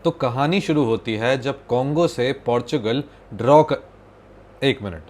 तो कहानी शुरू होती है जब कॉन्गो से पोर्चुगल ड्रॉ कर। एक मिनट,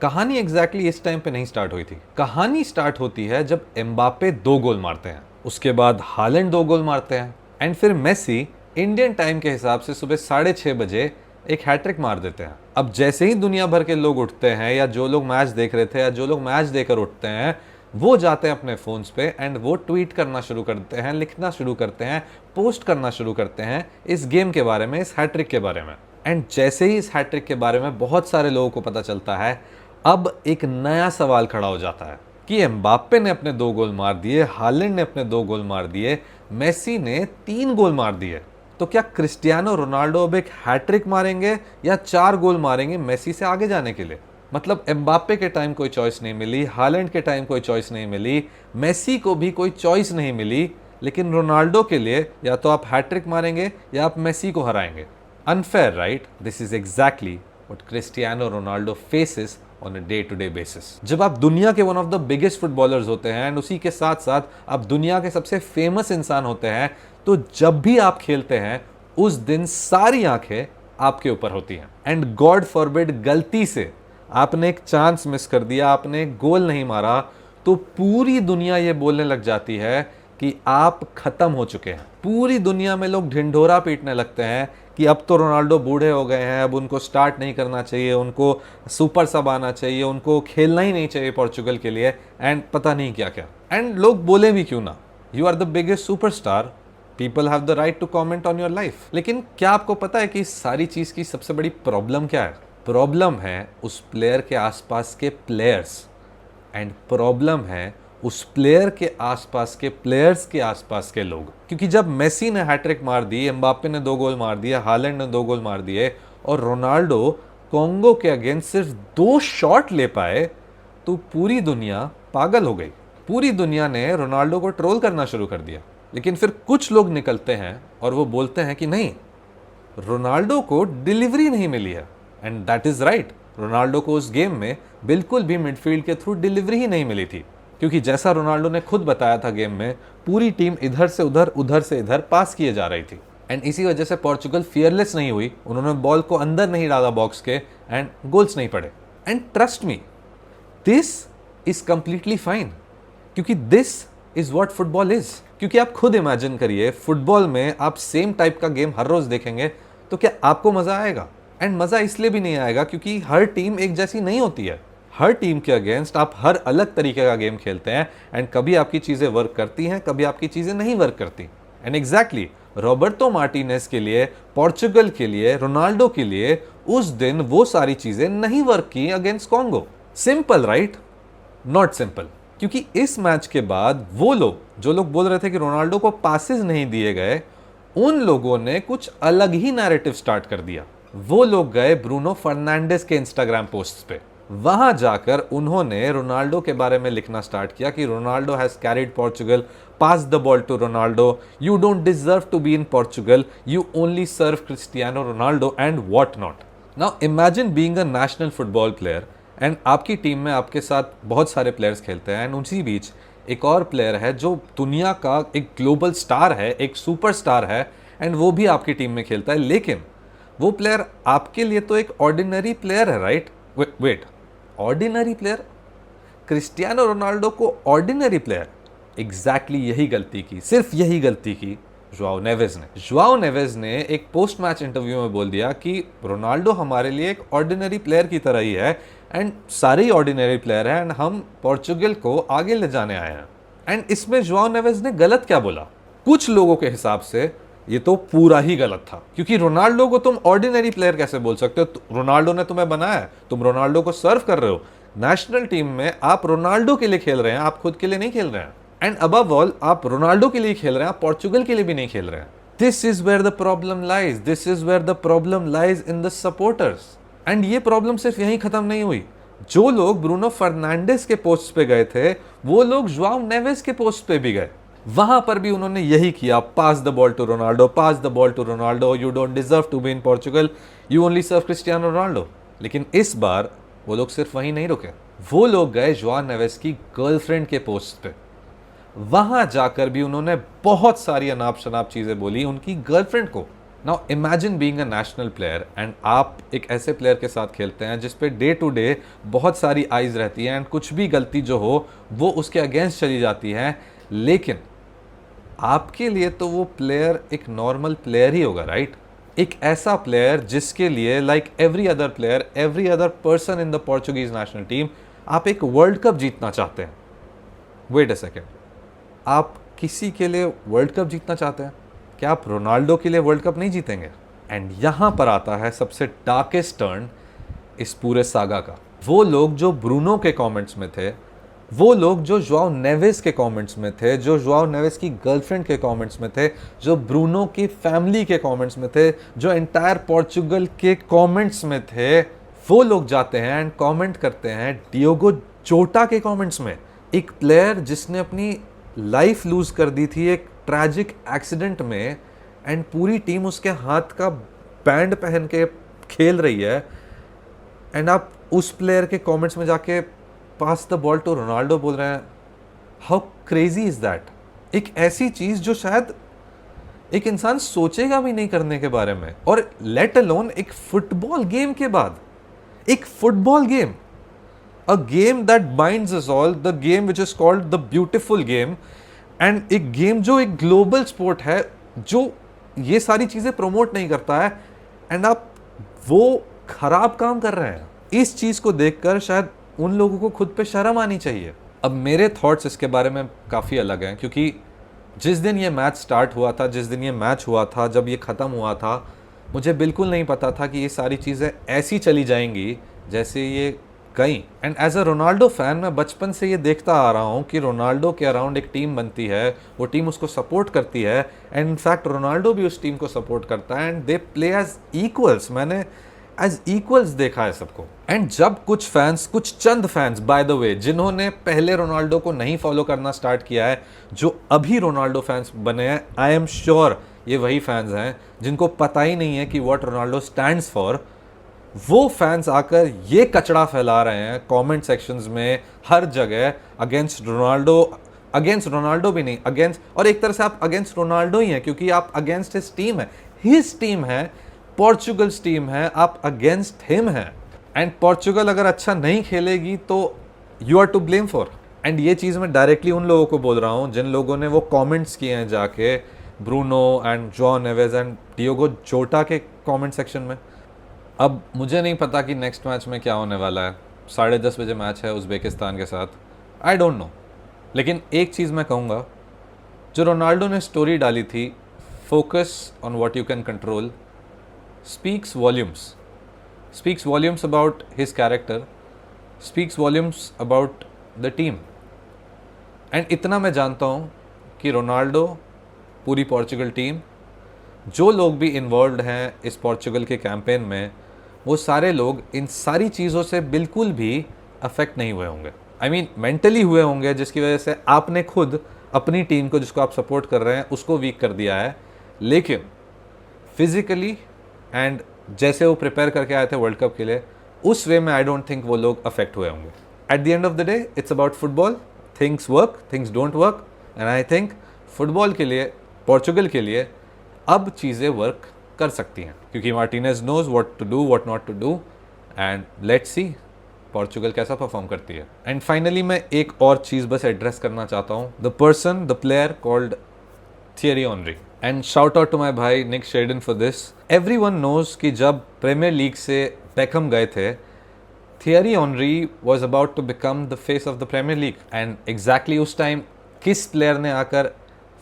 कहानी एग्जैक्टली इस टाइम पे नहीं स्टार्ट हुई थी। कहानी स्टार्ट होती है जब एम्बापे 2 गोल मारते हैं, उसके बाद हालैंड 2 गोल मारते हैं एंड फिर मेसी इंडियन टाइम के हिसाब से सुबह 6:30 बजे एक हैट्रिक मार देते हैं। अब जैसे ही दुनिया भर के लोग उठते हैं, या जो लोग मैच देख रहे थे या जो लोग मैच देखकर उठते हैं, वो जाते हैं अपने फोन्स पे एंड वो ट्वीट करना शुरू करते हैं, लिखना शुरू करते हैं, पोस्ट करना शुरू करते हैं इस गेम के बारे में, इस हैट्रिक के बारे में। एंड जैसे ही इस हैट्रिक के बारे में बहुत सारे लोगों को पता चलता है, अब एक नया सवाल खड़ा हो जाता है कि एम्बाप्पे ने अपने 2 गोल मार दिए, हालैंड ने अपने 2 गोल मार दिए, मेसी ने 3 गोल मार दिए, तो क्या क्रिस्टियानो रोनाल्डो अब एक हैट्रिक मारेंगे या 4 गोल मारेंगे मेसी से आगे जाने के लिए? मतलब एम्बाप्पे के टाइम कोई चॉइस नहीं मिली, हालैंड के टाइम कोई चॉइस नहीं मिली, मेसी को भी कोई चॉइस नहीं मिली, लेकिन रोनाल्डो के लिए या तो आप हैट्रिक मारेंगे या आप मेसी को हराएंगे। Unfair, right? This is exactly what Cristiano Ronaldo faces on a day to day basis. जब आप दुनिया के one of the biggest footballers होते हैं एंड उसी के साथ साथ आप दुनिया के सबसे फेमस इंसान होते हैं, तो जब भी आप खेलते हैं उस दिन सारी आंखें आपके ऊपर होती हैं। एंड गॉड फॉरबिड गलती से आपने एक चांस मिस कर दिया, आपने एक गोल नहीं मारा, तो पूरी दुनिया ये बोलने लग जाती है कि आप खत्म हो चुके हैं। पूरी दुनिया में लोग ढिंढोरा पीटने लगते हैं कि अब तो रोनाल्डो बूढ़े हो गए हैं, अब उनको स्टार्ट नहीं करना चाहिए, उनको सुपर सब आना चाहिए, उनको खेलना ही नहीं चाहिए पोर्चुगल के लिए, एंड पता नहीं क्या क्या। एंड लोग बोले भी क्यों ना, you are the biggest superstar, people have the right to comment on your life. लेकिन क्या आपको पता है कि इस सारी चीज की सबसे बड़ी प्रॉब्लम क्या है? प्रॉब्लम है उस प्लेयर के आसपास के प्लेयर्स, एंड प्रॉब्लम है उस प्लेयर के आसपास के प्लेयर्स के आसपास के लोग। क्योंकि जब मेसी ने हैट्रिक मार दी, एम्बाप्पे ने 2 गोल मार दिए, हालैंड ने 2 गोल मार दिए और रोनाल्डो कॉन्गो के अगेंस्ट सिर्फ 2 शॉट ले पाए, तो पूरी दुनिया पागल हो गई। पूरी दुनिया ने रोनाल्डो को ट्रोल करना शुरू कर दिया। लेकिन फिर कुछ लोग निकलते हैं और वो बोलते हैं कि नहीं, रोनाल्डो को डिलीवरी नहीं मिली है, and that is right. Ronaldo को उस गेम में बिल्कुल भी मिडफील्ड के थ्रू डिलीवरी ही नहीं मिली थी, क्योंकि जैसा रोनाल्डो ने खुद बताया था गेम में, पूरी टीम इधर से उधर, उधर से इधर पास किए जा रही थी। एंड इसी वजह से पोर्चुगल फियरलेस नहीं हुई, उन्होंने बॉल को अंदर नहीं डाला बॉक्स के, एंड गोल्स नहीं पड़े। And trust me, this is completely fine, क्योंकि this is what football is. क्योंकि आप खुद इमेजिन करिए, फुटबॉल में आप सेम टाइप का गेम हर रोज देखेंगे तो क्या आपको मजा आएगा? एंड मजा इसलिए भी नहीं आएगा क्योंकि हर टीम एक जैसी नहीं होती है। हर टीम के अगेंस्ट आप हर अलग तरीके का गेम खेलते हैं, एंड कभी आपकी चीजें वर्क करती हैं, कभी आपकी चीजें नहीं वर्क करती। एंड एग्जैक्टली रॉबर्टो मार्टिनेज के लिए, पोर्चुगल के लिए, रोनाल्डो के लिए उस दिन वो सारी चीजें नहीं वर्क की against Congo. Simple, right? Not simple. क्योंकि इस मैच के बाद वो लोग जो लोग बोल रहे थे कि रोनाल्डो को पासेस नहीं दिए गए, उन लोगों ने कुछ अलग ही नैरेटिव स्टार्ट कर दिया। वो लोग गए ब्रूनो फर्नांडिस के इंस्टाग्राम पोस्ट्स पे, वहां जाकर उन्होंने रोनाल्डो के बारे में लिखना स्टार्ट किया कि Ronaldo has carried Portugal, pass the ball to Ronaldo, you don't deserve to be in Portugal, you only serve Cristiano Ronaldo and what not. Now imagine being a national football player, and आपकी team में आपके साथ बहुत सारे players खेलते हैं, and उसी बीच एक और प्लेयर है जो दुनिया का एक ग्लोबल स्टार है, एक सुपरस्टार है, एंड वो भी आपकी टीम में खेलता है, लेकिन वो प्लेयर आपके लिए तो एक ऑर्डिनरी प्लेयर है, right? Wait, ordinary player? Cristiano Ronaldo को ऑर्डिनरी प्लेयर? एग्जैक्टली यही गलती की, सिर्फ यही गलती की जुआओ नेवेज ने। जुआओ नेवेज ने एक पोस्ट मैच इंटरव्यू में बोल दिया कि रोनाल्डो हमारे लिए एक ऑर्डिनरी प्लेयर की तरह ही है, एंड सारे ही ऑर्डिनरी प्लेयर हैं, एंड हम पोर्चुगल को आगे ले जाने आए हैं। एंड इसमें जुआओ नेवेज ने गलत क्या बोला? कुछ लोगों के हिसाब से ये तो पूरा ही गलत था, क्योंकि रोनाल्डो को तुम ऑर्डिनरी प्लेयर कैसे बोल सकते हो? रोनाल्डो ने तुम्हें बनाया है, तुम रोनाल्डो को सर्व कर रहे हो। नेशनल टीम में आप रोनाल्डो के लिए खेल रहे हैं, आप खुद के लिए नहीं खेल रहे हैं। एंड अबव ऑल आप रोनाल्डो के लिए खेल रहे हैं, आप पोर्चुगल के लिए भी नहीं खेल रहे हैं। This is where the problem lies, this is where the problem lies in the supporters. And ये प्रॉब्लम सिर्फ यहीं खत्म नहीं हुई। जो लोग ब्रूनो फर्नांडिस के पोस्ट पे गए थे, वो लोग जुआओ नेवेज के पोस्ट पे भी गए, वहां पर भी उन्होंने यही किया, pass the ball to Ronaldo, pass the ball to Ronaldo, you don't deserve to be in Portugal, you only serve Cristiano Ronaldo. लेकिन इस बार वो लोग सिर्फ वहीं नहीं रुके, वो लोग गए जुआओ नेवेज की गर्लफ्रेंड के पोस्ट पे। वहां जाकर भी उन्होंने बहुत सारी अनाप शनाप चीजें बोली उनकी गर्लफ्रेंड को। Now imagine being a national player and आप एक ऐसे प्लेयर के साथ खेलते हैं जिस पे डे टू डे बहुत सारी आइज रहती हैं एंड कुछ भी गलती जो हो वो उसके अगेंस्ट चली जाती है, लेकिन आपके लिए तो वो प्लेयर एक नॉर्मल प्लेयर ही होगा, राइट? एक ऐसा प्लेयर जिसके लिए like every other player, every other person in the Portuguese national team, आप एक वर्ल्ड कप जीतना चाहते हैं। वेट अ सेकेंड, आप किसी के लिए वर्ल्ड कप जीतना चाहते हैं? क्या आप रोनाल्डो के लिए वर्ल्ड कप नहीं जीतेंगे? एंड यहां पर आता है सबसे डार्केस्ट टर्न इस पूरे सागा का। वो लोग जो ब्रूनो के कमेंट्स में थे, वो लोग जो जोआओ नेवेस के कमेंट्स में थे, जो जोआओ नेवेस की गर्लफ्रेंड के कमेंट्स में थे, जो ब्रूनो की फैमिली के कमेंट्स में थे, जो एंटायर पोर्चुगल के कमेंट्स में थे, वो लोग जाते हैं एंड कमेंट करते हैं डियोगो जोटा के कमेंट्स में। एक प्लेयर जिसने अपनी लाइफ लूज कर दी थी एक ट्रैजिक एक्सीडेंट में एंड पूरी टीम उसके हाथ का बैंड पहन के खेल रही है, एंड आप उस प्लेयर के कमेंट्स में जाके पास द बॉल टू रोनाल्डो बोल रहे हैं। How crazy is that? एक ऐसी चीज जो शायद एक इंसान सोचेगा भी नहीं करने के बारे में, और लेट अलोन एक फुटबॉल गेम के बाद, एक football game, a game that binds us all, the game which is called the beautiful game, and एक गेम जो एक ग्लोबल स्पोर्ट है जो ये सारी चीजें प्रमोट नहीं करता है, एंड आप वो खराब काम कर रहे हैं। इस चीज को देखकर शायद उन लोगों को खुद पे शर्म आनी चाहिए। अब मेरे थॉट्स इसके बारे में काफ़ी अलग हैं, क्योंकि जिस दिन ये मैच स्टार्ट हुआ था, जिस दिन ये मैच हुआ था, जब ये ख़त्म हुआ था, मुझे बिल्कुल नहीं पता था कि ये सारी चीज़ें ऐसी चली जाएंगी जैसे ये गई। And as a Ronaldo fan मैं बचपन से ये देखता आ रहा हूँ कि रोनाल्डो के अराउंड एक टीम बनती है, वो टीम उसको सपोर्ट करती है, एंड इनफैक्ट रोनाल्डो भी उस टीम को सपोर्ट करता है, and they play as equals. मैंने एज इक्वल्स देखा है सबको। एंड जब कुछ फैंस, कुछ चंद फैंस बाय द वे, जिन्होंने पहले रोनाल्डो को नहीं फॉलो करना स्टार्ट किया है, जो अभी रोनाल्डो फैंस बने हैं, आई एम श्योर ये वही फैंस हैं जिनको पता ही नहीं है कि व्हाट रोनाल्डो स्टैंड्स फॉर। वो फैंस आकर ये कचड़ा फैला रहे हैं कमेंट सेक्शंस में, हर जगह अगेंस्ट रोनाल्डो भी नहीं, अगेंस्ट, और एक तरह से आप अगेंस्ट रोनाल्डो ही हैं, क्योंकि आप अगेंस्ट हिज टीम है, हिज टीम है, पोर्चुगल्स टीम है, आप अगेंस्ट हिम हैं। एंड पोर्चुगल अगर अच्छा नहीं खेलेगी तो you are to blame for. And ये चीज़ मैं डायरेक्टली उन लोगों को बोल रहा हूँ जिन लोगों ने वो कमेंट्स किए हैं जाके Bruno and Joao Neves and Diogo Jota के कमेंट सेक्शन में। अब मुझे नहीं पता कि नेक्स्ट मैच में क्या होने वाला है, 10:30 बजे मैच है उज़्बेकिस्तान के साथ, आई डोंट नो। लेकिन एक चीज़ मैं कहूँगा, जो रोनाल्डो ने स्टोरी डाली थी, focus on what you can control, speaks volumes about his character, speaks volumes about the team. And इतना मैं जानता हूँ कि रोनाल्डो, पूरी पोर्चुगल टीम, जो लोग भी इन्वॉल्व हैं इस पोर्चुगल के कैंपेन में, वो सारे लोग इन सारी चीज़ों से बिल्कुल भी अफेक्ट नहीं हुए होंगे। आई मीन मेंटली हुए होंगे, जिसकी वजह से आपने खुद अपनी टीम को, जिसको आप सपोर्ट कर रहे हैं, उसको वीक कर दिया है, लेकिन फिजिकली एंड जैसे वो प्रिपेयर करके आए थे वर्ल्ड कप के लिए, उस वे में आई डोंट थिंक वो लोग अफेक्ट हुए होंगे। At the end of the day it's about football, things work, things don't work, and I think football के लिए, पोर्चुगल के लिए अब चीज़ें वर्क कर सकती हैं, क्योंकि Martinez knows what to do, what not to do, and let's see Portugal कैसा परफॉर्म करती है। एंड फाइनली मैं एक और चीज़ बस एड्रेस करना चाहता हूँ, the person, the player called Thierry Henry, and shout out to my भाई Nick Shaden for this. Everyone knows कि जब प्रीमियर लीग से बेकहम गए थे, Thierry Henry was about to become the face of the Premier League, and exactly उस time किस player ने आकर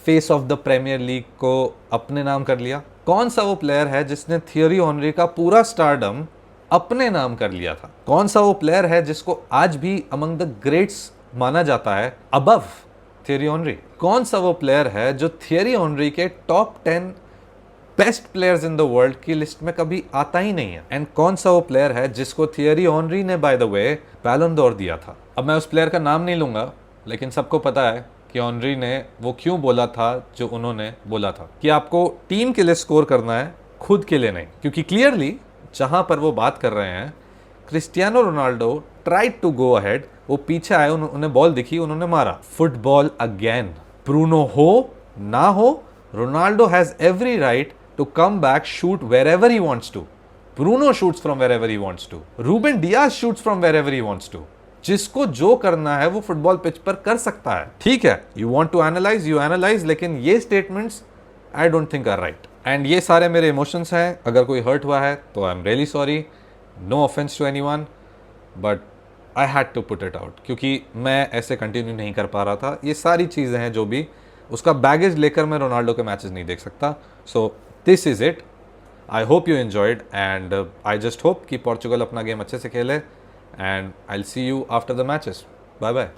face of the Premier League को अपने नाम कर लिया? कौन सा वो प्लेयर है जिसने थियरी ऑनरी का पूरा स्टारडम अपने नाम कर लिया था? कौन सा वो प्लेयर है जिसको आज भी अमंग द ग्रेट्स माना जाता है, अबव थियरी ऑनरी? कौन सा वो प्लेयर है जो थियरी ऑनरी के top 10 best players in the world की लिस्ट में कभी आता ही नहीं है? एंड कौन सा वो प्लेयर है जिसको थियरी ऑनरी ने बाय द वे बैलन डोर दिया था? अब मैं उस प्लेयर का नाम नहीं लूंगा, लेकिन सबको पता है कि ऑनरी ने वो क्यों बोला था जो उन्होंने बोला था, कि आपको टीम के लिए स्कोर करना है, खुद के लिए नहीं। क्योंकि क्लियरली जहां पर वो बात कर रहे हैं, Cristiano Ronaldo tried to go ahead, वो पीछे आए, उन्हें बॉल दिखी, उन्होंने मारा। फुटबॉल अगेन, ब्रूनो हो ना हो, Ronaldo has every right to come back, shoot wherever he wants to. Bruno shoots from wherever he wants to. Ruben Diaz shoots from wherever he wants to. जिसको जो करना है वो फुटबॉल पिच पर कर सकता है. ठीक है, you want to analyze, you analyze, लेकिन ये statements I don't think are right. And ये सारे मेरे इमोशंस हैं. अगर कोई हर्ट हुआ है तो I am really sorry. No offense to anyone, but I had to put it out, क्योंकि मैं ऐसे कंटिन्यू नहीं कर पा रहा था. ये सारी चीज़ें हैं जो भी उसका बैगेज लेकर मैं रोनाल्डो के मैचेस नहीं देख सकता. So this is it. I hope you enjoyed and I just hope कि पोर्चुगल अपना गेम अच्छे से खेले. And I will see you after the matches. Bye bye.